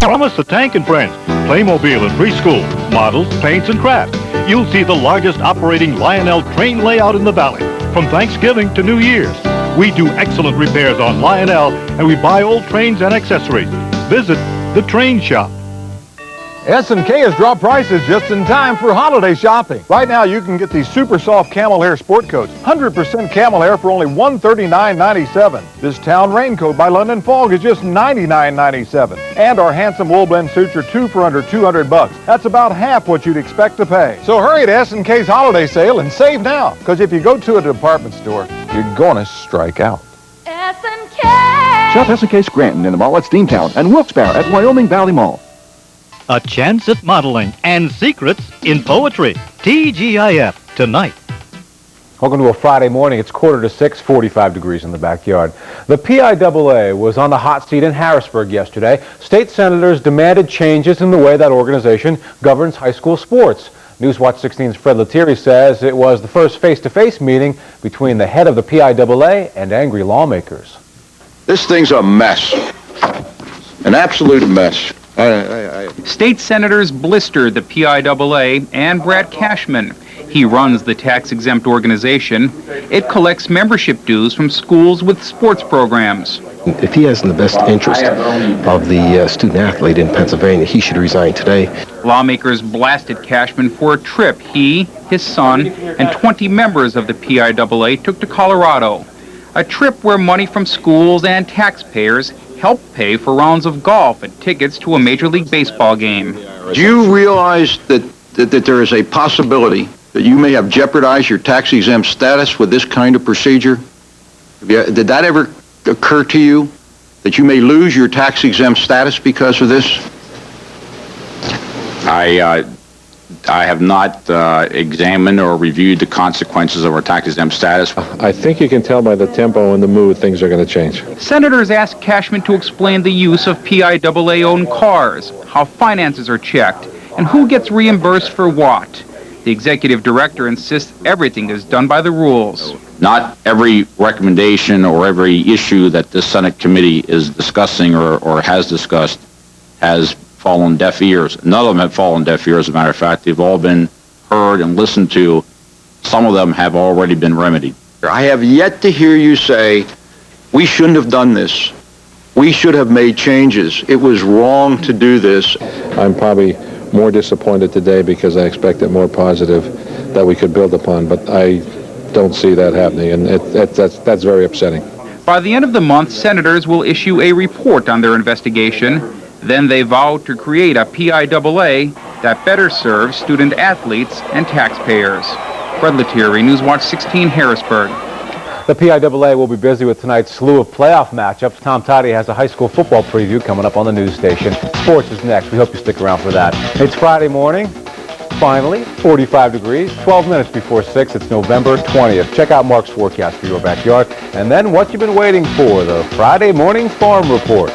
From us to Tank and Friends, Playmobil and preschool, models, paints, and crafts. You'll see the largest operating Lionel train layout in the valley, from Thanksgiving to New Year's. We do excellent repairs on Lionel, and we buy old trains and accessories. Visit the Train Shop. S&K has dropped prices just in time for holiday shopping. Right now, you can get these super soft camel hair sport coats, 100% camel hair for only $139.97. This town raincoat by London Fog is just $99.97. And our handsome wool blend suits are 2 for under $200. That's about half what you'd expect to pay. So hurry to S&K's holiday sale and save now, because if you go to a department store, you're gonna strike out. S&K! Shop S&K Scranton in the mall at Steamtown and Wilkes-Barre at Wyoming Valley Mall. A chance at modeling and secrets in poetry. TGIF tonight. Welcome to a Friday morning. It's 5:45, 45 degrees in the backyard. The PIAA was on the hot seat in Harrisburg yesterday. State senators demanded changes in the way that organization governs high school sports. Newswatch 16's Fred Lettieri says it was the first face-to-face meeting between the head of the PIAA and angry lawmakers. This thing's a mess. An absolute mess. State senators blistered the PIAA and Brad Cashman. He runs the tax-exempt organization. It collects membership dues from schools with sports programs. If he has in the best interest of the student-athlete in Pennsylvania, he should resign today. Lawmakers blasted Cashman for a trip he, his son, and 20 members of the PIAA took to Colorado. A trip where money from schools and taxpayers helped pay for rounds of golf and tickets to a Major League Baseball game. Do you realize that there is a possibility that you may have jeopardized your tax-exempt status with this kind of procedure? Did that ever occur to you, that you may lose your tax-exempt status because of this? I have not examined or reviewed the consequences of our tax-exempt status. I think you can tell by the tempo and the mood things are going to change. Senators asked Cashman to explain the use of PIAA-owned cars, how finances are checked, and who gets reimbursed for what. The executive director insists everything is done by the rules. Not every recommendation or every issue that this Senate committee is discussing or has discussed has fallen deaf ears. None of them have fallen deaf ears, as a matter of fact. They've all been heard and listened to. Some of them have already been remedied. I have yet to hear you say, we shouldn't have done this. We should have made changes. It was wrong to do this. I'm probably more disappointed today because I expected more positive that we could build upon, but I don't see that happening, and that's very upsetting. By the end of the month, senators will issue a report on their investigation. Then they vow to create a PIAA that better serves student athletes and taxpayers. Fred Lettieri, Newswatch 16, Harrisburg. The PIAA will be busy with tonight's slew of playoff matchups. Tom Toddy has a high school football preview coming up on the news station. Sports is next. We hope you stick around for that. It's Friday morning. Finally, 45 degrees, 12 minutes before 6. It's November 20th. Check out Mark's forecast for your backyard. And then what you've been waiting for, the Friday Morning Farm Report.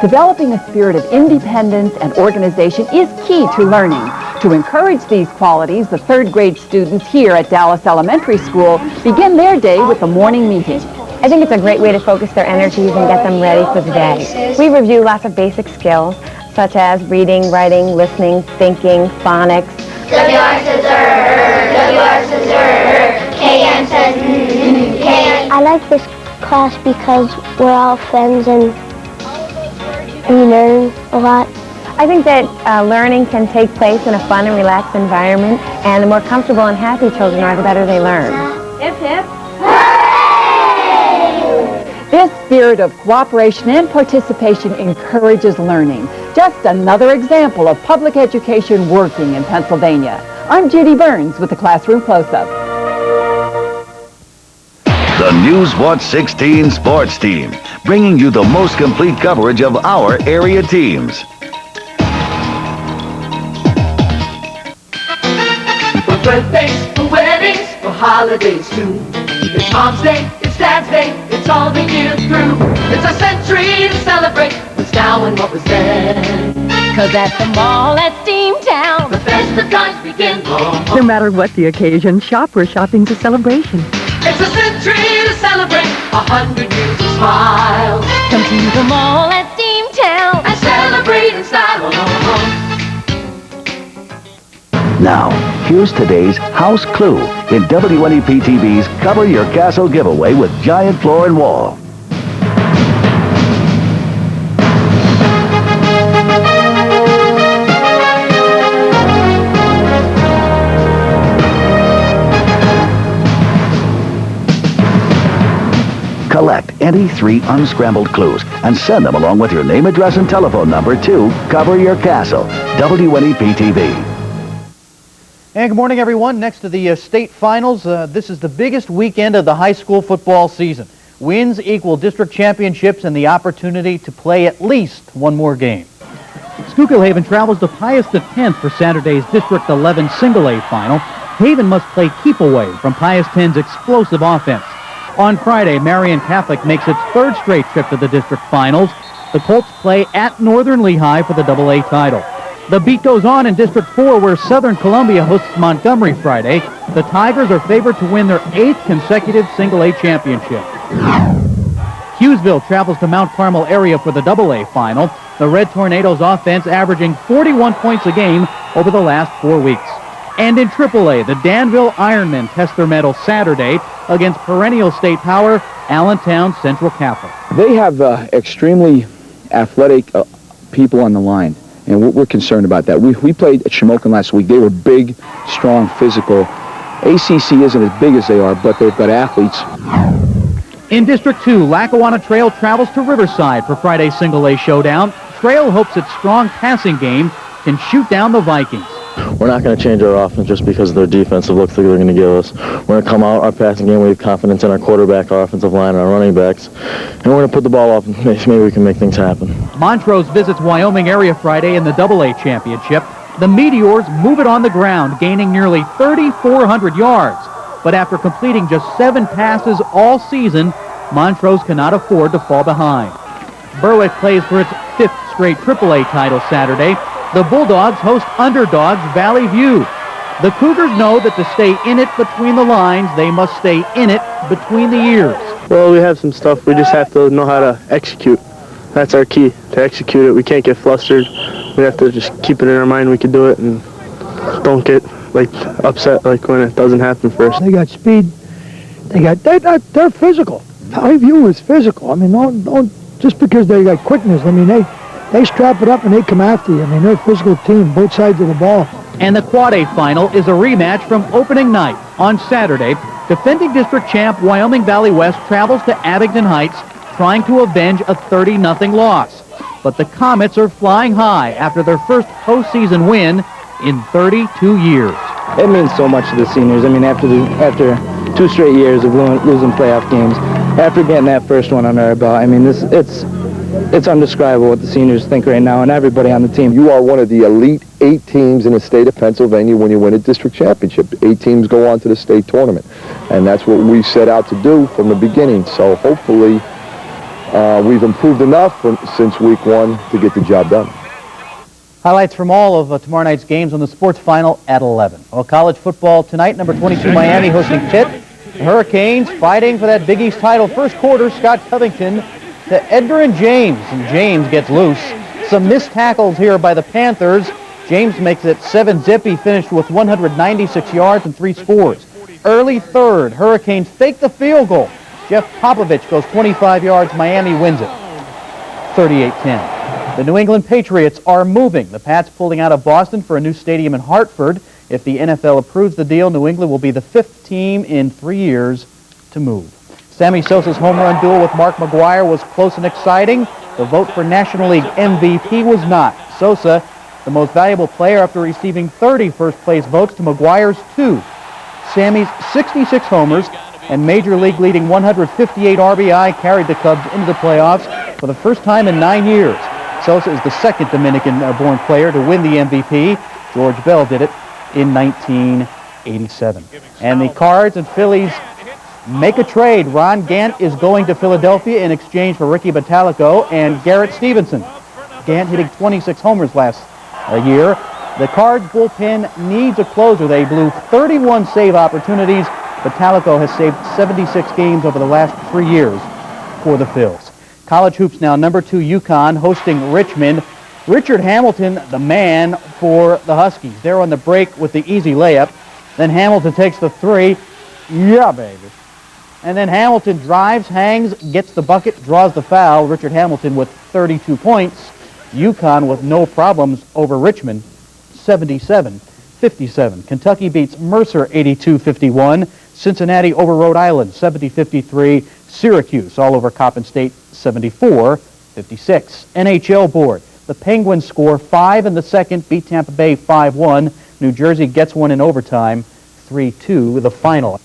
Developing a spirit of independence and organization is key to learning. To encourage these qualities, the third grade students here at Dallas Elementary School begin their day with a morning meeting. I think it's a great way to focus their energies and get them ready for the day. We review lots of basic skills, such as reading, writing, listening, thinking, phonics. WR says WR says KN says KN. I like this class because we're all friends and we learn a lot. I think that learning can take place in a fun and relaxed environment, and the more comfortable and happy children are, the better they learn. Hip hip. This spirit of cooperation and participation encourages learning. Just another example of public education working in Pennsylvania. I'm Judy Burns with the Classroom Close-Up. The News Watch 16 Sports Team, bringing you the most complete coverage of our area teams. For birthdays, for weddings, for holidays too. It's Mom's Day, it's Dad's Day, it's all the year through. It's a century to celebrate what's now and what was then. 'Cause at the mall at Steamtown, the festive times begin. No matter what the occasion, shop or shopping's a celebration. It's a century to celebrate 100 years of smiles. Come to the mall at Steamtown and celebrate in style. Now, here's today's House Clue in WNEP TV's Cover Your Castle giveaway with Giant Floor and Wall. Collect any 3 unscrambled clues and send them along with your name, address, and telephone number to Cover Your Castle, WNEP TV. And good morning, everyone. Next to the state finals, this is the biggest weekend of the high school football season. Wins equal district championships and the opportunity to play at least one more game. Schuylkill Haven travels to Pius X for Saturday's District 11 Single A final. Haven must play keep away from Pius X's explosive offense. On Friday, Marion Catholic makes its 3rd straight trip to the district finals. The Colts play at Northern Lehigh for the AA title. The beat goes on in District 4, where Southern Columbia hosts Montgomery Friday. The Tigers are favored to win their 8th consecutive Single A championship. Hughesville travels to Mount Carmel area for the AA final. The Red Tornadoes offense averaging 41 points a game over the last 4 weeks. And in AAA, the Danville Ironmen test their mettle Saturday against perennial state power Allentown Central Catholic. They have extremely athletic people on the line, and we're concerned about that. We played at Shamokin last week. They were big, strong, physical. ACC isn't as big as they are, but they've got athletes. In District 2, Lackawanna Trail travels to Riverside for Friday's Single A showdown. Trail hopes its strong passing game can shoot down the Vikings. We're not going to change our offense just because of their defensive looks that they're going to give us. We're going to come out, our passing game, we have confidence in our quarterback, our offensive line, and our running backs. And we're going to put the ball up and maybe we can make things happen. Montrose visits Wyoming area Friday in the AA championship. The Meteors move it on the ground, gaining nearly 3,400 yards. But after completing just 7 passes all season, Montrose cannot afford to fall behind. Berwick plays for its 5th straight AAA title Saturday. The Bulldogs host underdogs Valley View. The Cougars know that to stay in it between the lines, they must stay in it between the ears. Well, we have some stuff. We just have to know how to execute. That's our key, to execute it. We can't get flustered. We have to just keep it in our mind we can do it and don't get upset when it doesn't happen first. They got speed. They're physical. Valley View is physical. I mean, don't just because they got quickness. I mean, they strap it up and they come after you. I mean, they're a physical team, both sides of the ball. And the Quad A final is a rematch from opening night. On Saturday, defending district champ Wyoming Valley West travels to Abington Heights, trying to avenge a 30-0 loss. But the Comets are flying high after their first postseason win in 32 years. It means so much to the seniors. I mean, after 2 straight years of losing playoff games, after getting that first one under our belt, I mean, it's undescribable what the seniors think right now and everybody on the team. You are one of the elite 8 teams in the state of Pennsylvania when you win a district championship. 8 teams go on to the state tournament, and that's what we set out to do from the beginning. So hopefully we've improved enough since week 1 to get the job done. Highlights from all of tomorrow night's games on the Sports Final at 11. Well, college football tonight, number 22 Miami hosting Pitt. The Hurricanes fighting for that Big East title. First quarter, Scott Covington to Edgar and James gets loose. Some missed tackles here by the Panthers. James makes it 7-zip. He finished with 196 yards and 3 scores. Early third, Hurricanes fake the field goal. Jeff Popovich goes 25 yards. Miami wins it 38-10. The New England Patriots are moving. The Pats pulling out of Boston for a new stadium in Hartford. If the NFL approves the deal, New England will be the 5th team in 3 years to move. Sammy Sosa's home run duel with Mark McGwire was close and exciting. The vote for National League MVP was not. Sosa, the most valuable player after receiving 30 first-place votes to McGwire's 2. Sammy's 66 homers and Major League leading 158 RBI carried the Cubs into the playoffs for the first time in 9 years. Sosa is the second Dominican-born player to win the MVP. George Bell did it in 1987. And the Cards and Phillies make a trade. Ron Gant is going to Philadelphia in exchange for Ricky Bottalico and Garrett Stevenson. Gant hitting 26 homers last year. The Cards bullpen needs a closer. They blew 31 save opportunities. Bottalico has saved 76 games over the last 3 years for the Phils. College hoops now, number 2 UConn hosting Richmond. Richard Hamilton, the man for the Huskies. They're on the break with the easy layup. Then Hamilton takes the 3. Yeah, baby. And then Hamilton drives, hangs, gets the bucket, draws the foul. Richard Hamilton with 32 points. UConn with no problems over Richmond, 77-57. Kentucky beats Mercer 82-51. Cincinnati over Rhode Island, 70-53. Syracuse all over Coppin State, 74-56. NHL board. The Penguins score 5 in the second, beat Tampa Bay 5-1. New Jersey gets one in overtime, 3-2 the final.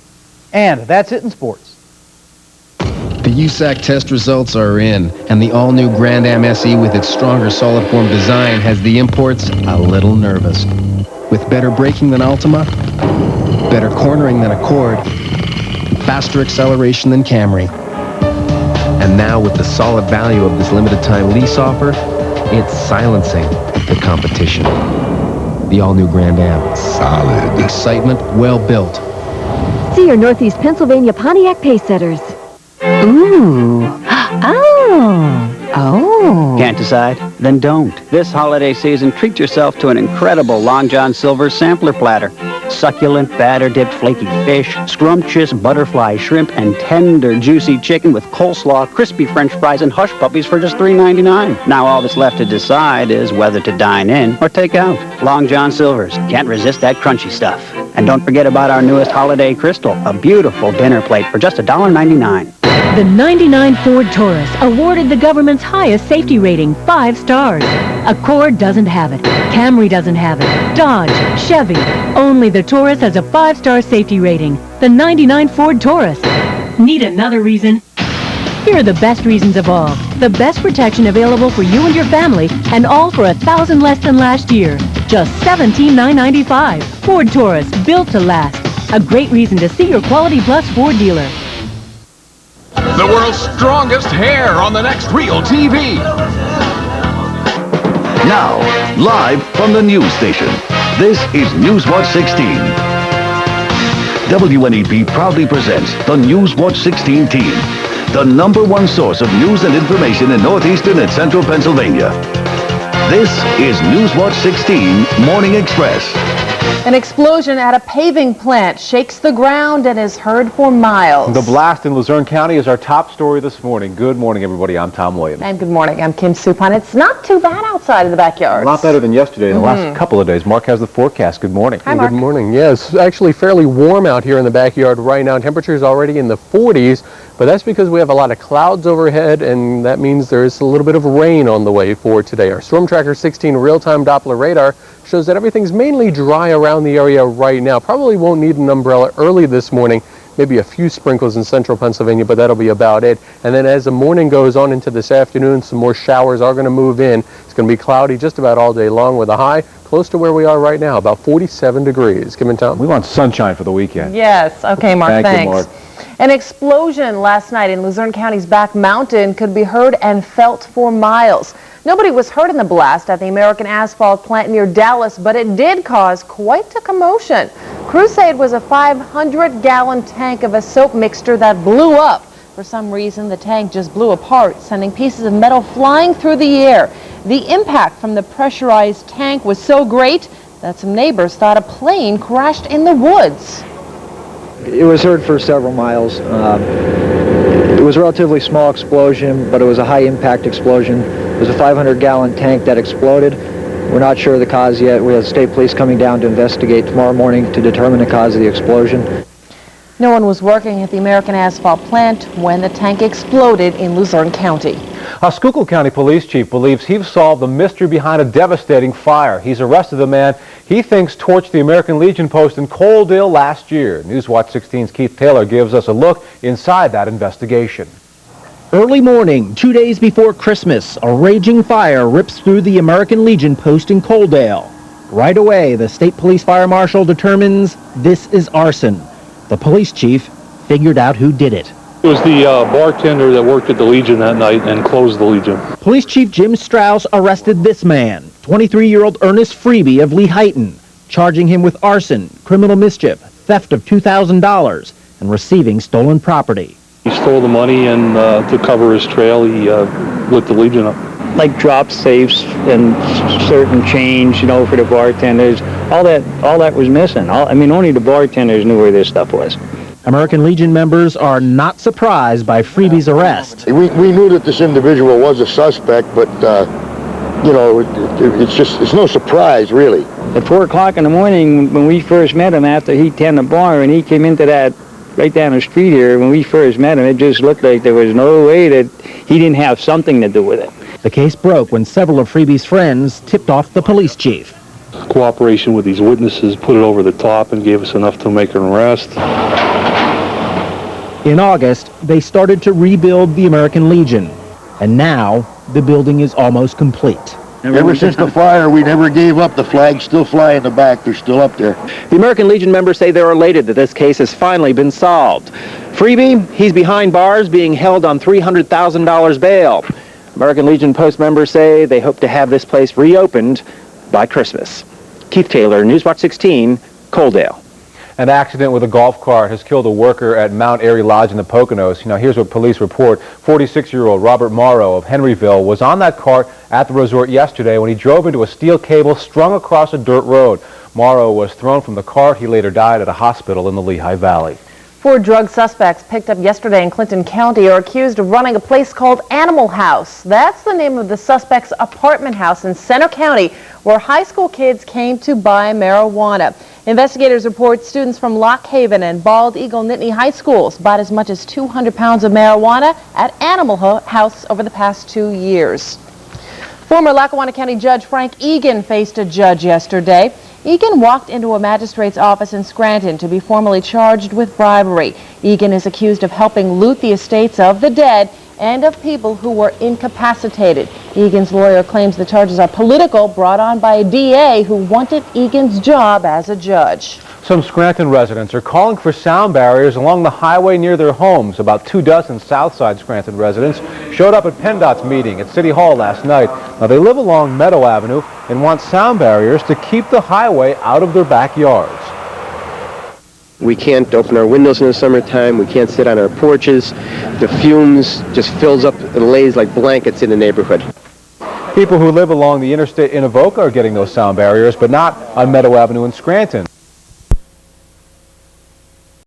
And that's it in sports. The USAC test results are in, and the all-new Grand Am SE with its stronger solid form design has the imports a little nervous. With better braking than Altima, better cornering than Accord, faster acceleration than Camry. And now with the solid value of this limited time lease offer, it's silencing the competition. The all-new Grand Am. Solid. Excitement well built. See your Northeast Pennsylvania Pontiac Pacesetters. Ooh. Oh. Can't decide? Then don't. This holiday season, treat yourself to an incredible Long John Silver sampler platter. Succulent, batter-dipped flaky fish, scrumptious butterfly shrimp, and tender, juicy chicken with coleslaw, crispy French fries, and hush puppies for just $3.99. Now all that's left to decide is whether to dine in or take out. Long John Silver's. Can't resist that crunchy stuff. And don't forget about our newest holiday crystal, a beautiful dinner plate for just $1.99. The 99 Ford Taurus awarded the government's highest safety rating, 5 stars. Accord doesn't have it. Camry doesn't have it. Dodge, Chevy. Only the Taurus has a 5-star safety rating. The 99 Ford Taurus. Need another reason? Here are the best reasons of all. The best protection available for you and your family, and all for $1,000 less than last year. Just $17,995. Ford Taurus, built to last. A great reason to see your Quality Plus Ford dealer. The world's strongest hair on the next Real TV. Now, live from the news station, this is Newswatch 16. WNEP proudly presents the Newswatch 16 team, the #1 source of news and information in northeastern and central Pennsylvania. This is Newswatch 16 Morning Express. An explosion at a paving plant shakes the ground and is heard for miles. The blast in Luzerne County is our top story this morning. Good morning, everybody. I'm Tom Williams. And good morning. I'm Kim Supon. It's not too bad outside of the backyard. A lot better than yesterday in the last couple of days. Mark has the forecast. Good morning. Hi, Mark. Good morning. Yes, actually fairly warm out here in the backyard right now. Temperatures already in the 40s, but that's because we have a lot of clouds overhead, and that means there's a little bit of rain on the way for today. Our Storm Tracker 16 real-time Doppler radar shows that everything's mainly dry around the area right now. Probably won't need an umbrella early this morning. Maybe a few sprinkles in central Pennsylvania, but that'll be about it. And then as the morning goes on into this afternoon, some more showers are going to move in. It's going to be cloudy just about all day long with a high close to where we are right now, about 47 degrees. Kim and Tom. We want sunshine for the weekend. Yes. Okay, Mark. Thank thanks. you, Mark. An explosion last night in Luzerne County's Back Mountain could be heard and felt for miles. Nobody was hurt in the blast at the American Asphalt plant near Dallas, but it did cause quite a commotion. Crews say it was a 500-gallon tank of a soap mixture that blew up. For some reason, the tank just blew apart, sending pieces of metal flying through the air. The impact from the pressurized tank was so great that some neighbors thought a plane crashed in the woods. It was heard for several miles. It was a relatively small explosion, but it was a high-impact explosion. It was a 500-gallon tank that exploded. We're not sure of the cause yet. We have state police coming down to investigate tomorrow morning to determine the cause of the explosion. No one was working at the American Asphalt plant when the tank exploded in Luzerne County. A Schuylkill County police chief believes he's solved the mystery behind a devastating fire. He's arrested the man he thinks torched the American Legion post in Coaldale last year. Newswatch 16's Keith Taylor gives us a look inside that investigation. Early morning, 2 days before Christmas, a raging fire rips through the American Legion post in Coaldale. Right away, the state police fire marshal determines this is arson. The police chief figured out who did it. It was the bartender that worked at the Legion that night and closed the Legion. Police Chief Jim Strauss arrested this man, 23-year-old Ernest Freeby of Lehighton, charging him with arson, criminal mischief, theft of $2,000, and receiving stolen property. He stole the money, and to cover his trail, he lit the Legion up. Like drop safes and certain change, for the bartenders. All that was missing. Only the bartenders knew where this stuff was. American Legion members are not surprised by Freeby's arrest. We knew that this individual was a suspect, but, it's no surprise, really. At 4 o'clock in the morning, when we first met him after he tended the bar, and he came into that right down the street here, when we first met him, it just looked like there was no way that he didn't have something to do with it. The case broke when several of Freeby's friends tipped off the police chief. Cooperation with these witnesses put it over the top and gave us enough to make an arrest. In August, they started to rebuild the American Legion, and now the building is almost complete. Ever since the fire, we never gave up. The flag's still flying in the back. They're still up there. The American Legion members say they're elated that this case has finally been solved. Freeby, he's behind bars being held on $300,000 bail. American Legion Post members say they hope to have this place reopened by Christmas. Keith Taylor, Newswatch 16, Coaldale. An accident with a golf cart has killed a worker at Mount Airy Lodge in the Poconos. Here's what police report. 46-year-old Robert Morrow of Henryville was on that cart at the resort yesterday when he drove into a steel cable strung across a dirt road. Morrow was thrown from the cart. He later died at a hospital in the Lehigh Valley. 4 drug suspects picked up yesterday in Clinton County are accused of running a place called Animal House. That's the name of the suspect's apartment house in Center County, where high school kids came to buy marijuana. Investigators report students from Lock Haven and Bald Eagle Nittany High Schools bought as much as 200 pounds of marijuana at Animal House over the past 2 years. Former Lackawanna County Judge Frank Egan faced a judge yesterday. Egan walked into a magistrate's office in Scranton to be formally charged with bribery. Egan is accused of helping loot the estates of the dead and of people who were incapacitated. Egan's lawyer claims the charges are political, brought on by a DA who wanted Egan's job as a judge. Some Scranton residents are calling for sound barriers along the highway near their homes. About 24 Southside Scranton residents showed up at PennDOT's meeting at City Hall last night. Now, they live along Meadow Avenue and want sound barriers to keep the highway out of their backyards. We can't open our windows in the summertime. We can't sit on our porches. The fumes just fills up and lays like blankets in the neighborhood. People who live along the interstate in Avoca are getting those sound barriers, but not on Meadow Avenue in Scranton.